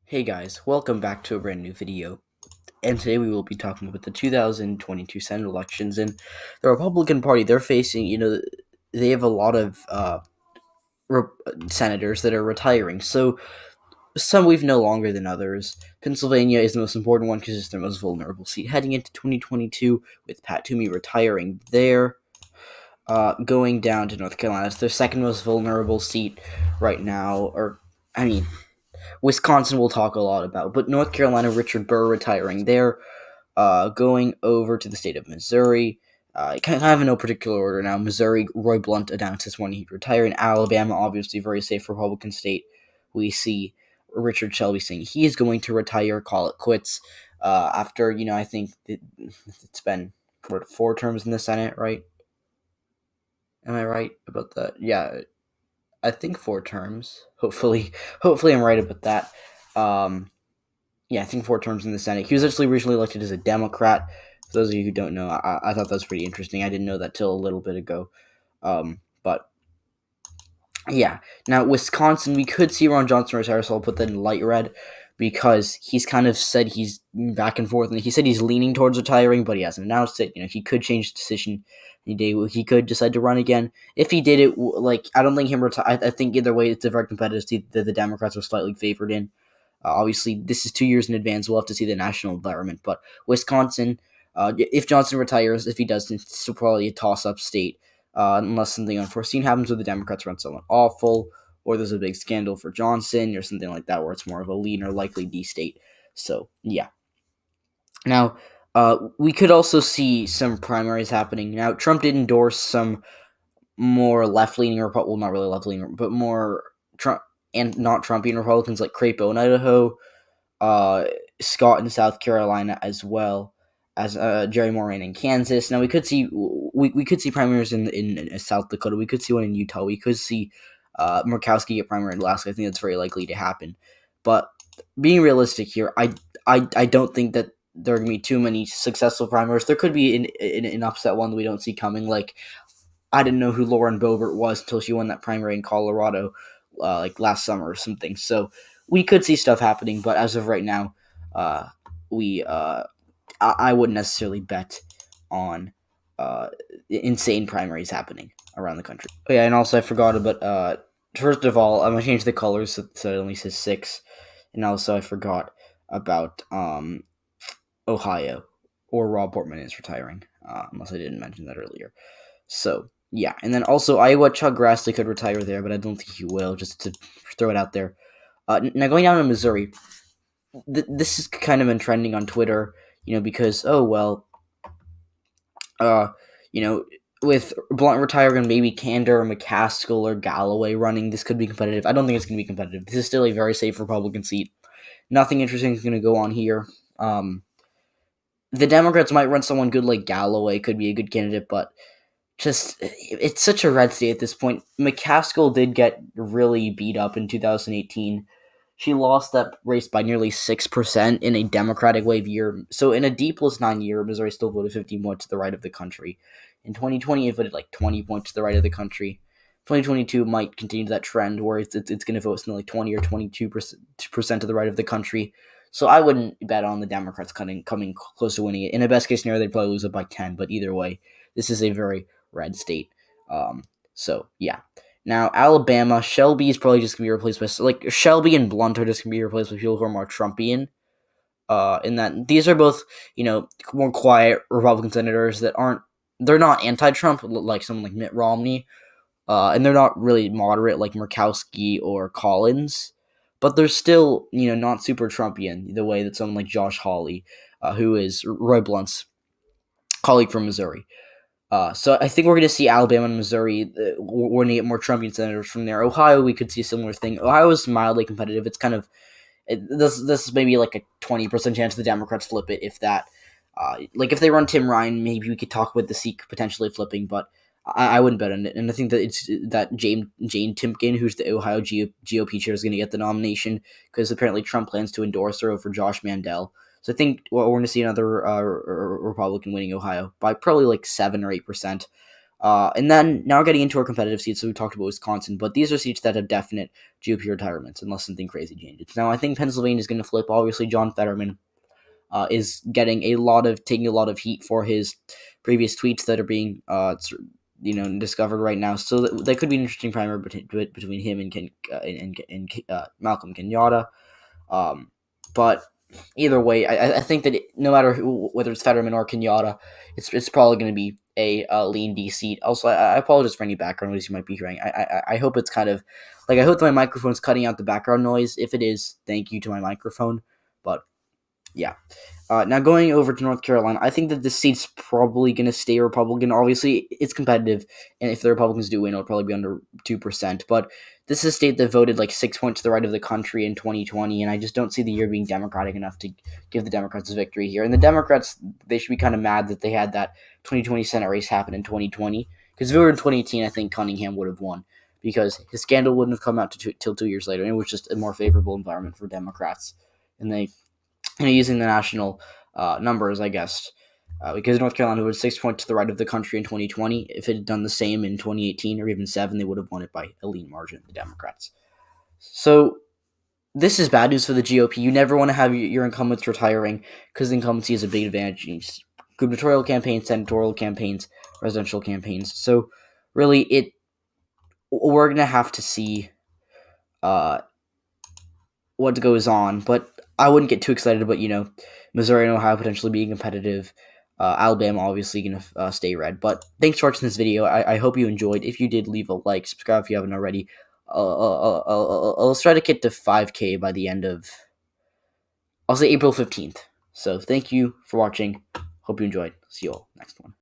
Hey guys, welcome back to a brand new video. And today we will be talking about the 2022 Senate elections. And the Republican Party, they're facing, they have a lot of re- senators that are retiring. So some we've no longer than others. Pennsylvania is the most important one because it's their most vulnerable seat heading into 2022, with Pat Toomey retiring there. Going down to North Carolina, it's their second most vulnerable seat right now. Wisconsin we'll talk a lot about, but North Carolina, Richard Burr retiring there. Going over to the state of Missouri, kind of in no particular order now. Missouri, Roy Blunt announced this morning he'd retire. In Alabama, obviously very safe Republican state, we see Richard Shelby saying he is going to retire, call it quits. After I think it's been four terms in the Senate, right? Am I right about that? Yeah, I think four terms. Hopefully, I'm right about that. Um, yeah, I think four terms in the Senate. He was actually recently elected as a Democrat. For those of you who don't know, I thought that was pretty interesting. I didn't know that till a little bit ago. But yeah, now Wisconsin, we could see Ron Johnson retire, so I'll put that in light red because he's kind of said he's back and forth, and he said he's leaning towards retiring, but he hasn't announced it. He could change his decision any day. He could decide to run again. If he did it, I don't think him retire. I think either way, it's a very competitive seat that the Democrats are slightly favored in. Obviously, this is 2 years in advance. We'll have to see the national environment. But Wisconsin, if Johnson retires, if he doesn't, it's still probably a toss-up state, unless something unforeseen happens where the Democrats run someone awful, or there's a big scandal for Johnson, or something like that, where it's more of a lean or likely D state. So, yeah. Now, we could also see some primaries happening. Now, Trump did endorse some more left-leaning Republicans, well, not really left-leaning, but more Trump and not Trumpian Republicans like Crapo in Idaho, uh, Scott in South Carolina, as well as Jerry Moran in Kansas. Now we could see primaries in South Dakota. We could see one in Utah. We could see Murkowski get primary in Alaska. I think that's very likely to happen. But being realistic here, I don't think that there are going to be too many successful primaries. There could be an upset one that we don't see coming. Like, I didn't know who Lauren Boebert was until she won that primary in Colorado, like last summer or something. So we could see stuff happening, but as of right now, uh, we I wouldn't necessarily bet on uh, insane primaries happening around the country. Oh, yeah, and also I forgot about first of all, I'm gonna change the colors so it only says 6, and also I forgot about Ohio, or Rob Portman is retiring, unless I didn't mention that earlier. So yeah, and then also Iowa, Chuck Grassley could retire there, but I don't think he will. Just to throw it out there. Now going down to Missouri, this has kind of been trending on Twitter, because oh well, uh, you know, with Blunt retiring and maybe Kander or McCaskill or Galloway running, this could be competitive. I don't think it's going to be competitive. This is still a very safe Republican seat. Nothing interesting is going to go on here. The Democrats might run someone good like Galloway, could be a good candidate, but just it's such a red state at this point. McCaskill did get really beat up in 2018. She lost that race by nearly 6% in a Democratic wave year. So in a D plus 9 year, Missouri still voted 15 points to the right of the country. In 2020, it voted like 20 points to the right of the country. 2022 might continue that trend where it's going to vote something like 20 or 22% to the right of the country. So I wouldn't bet on the Democrats coming close to winning it. In a best case scenario, they'd probably lose it by 10. But either way, this is a very red state. So yeah. Now Alabama, Shelby is probably just gonna be replaced by Shelby and Blunt are just gonna be replaced by people who are more Trumpian. In that these are both more quiet Republican senators that they're not anti-Trump like someone like Mitt Romney, and they're not really moderate like Murkowski or Collins, but they're still not super Trumpian the way that someone like Josh Hawley, who is Roy Blunt's colleague from Missouri. So I think we're going to see Alabama and Missouri. We're going to get more Trumpian senators from there. Ohio, we could see a similar thing. Ohio is mildly competitive. It's kind of this is maybe like a 20% chance the Democrats flip it, if that. Like if they run Tim Ryan, maybe we could talk about the seat potentially flipping, but I wouldn't bet on it. And I think that it's that Jane Timken, who's the Ohio GOP chair, is going to get the nomination because apparently Trump plans to endorse her over Josh Mandel. So I think we're going to see another Republican winning Ohio by probably like 7 or 8%. And then now we're getting into our competitive seats. So we talked about Wisconsin, but these are seats that have definite GOP retirements unless something crazy changes. Now I think Pennsylvania is going to flip. Obviously, John Fetterman is taking a lot of heat for his previous tweets that are being discovered right now. So that could be an interesting primary between him and Malcolm Kenyatta. But either way, I think that no matter whether it's Fetterman or Kenyatta, it's probably going to be a lean D seat. Also, I apologize for any background noise you might be hearing. I hope it's kind of like I hope that my microphone's cutting out the background noise. If it is, thank you to my microphone. But yeah. Now going over to North Carolina, I think that this seat's probably going to stay Republican. Obviously, it's competitive, and if the Republicans do win, it'll probably be under 2%. But this is a state that voted like 6 points to the right of the country in 2020, and I just don't see the year being Democratic enough to give the Democrats a victory here. And the Democrats, they should be kind of mad that they had that 2020 Senate race happen in 2020. Because if it were in 2018, I think Cunningham would have won, because his scandal wouldn't have come out till 2 years later, and it was just a more favorable environment for Democrats. And they using the national numbers, I guess, because North Carolina was 6 points to the right of the country in 2020. If it had done the same in 2018 or even 7, they would have won it by a lean margin, the Democrats. So this is bad news for the GOP. You never want to have your incumbents retiring because incumbency is a big advantage in gubernatorial campaigns, senatorial campaigns, presidential campaigns. So really, we're going to have to see what goes on, but I wouldn't get too excited. But Missouri and Ohio potentially being competitive. Alabama obviously going to stay red. But thanks for watching this video. I hope you enjoyed. If you did, leave a like, subscribe if you haven't already. Let's try to get to 5K by the end of, I'll say April 15th. So thank you for watching. Hope you enjoyed. See you all next one.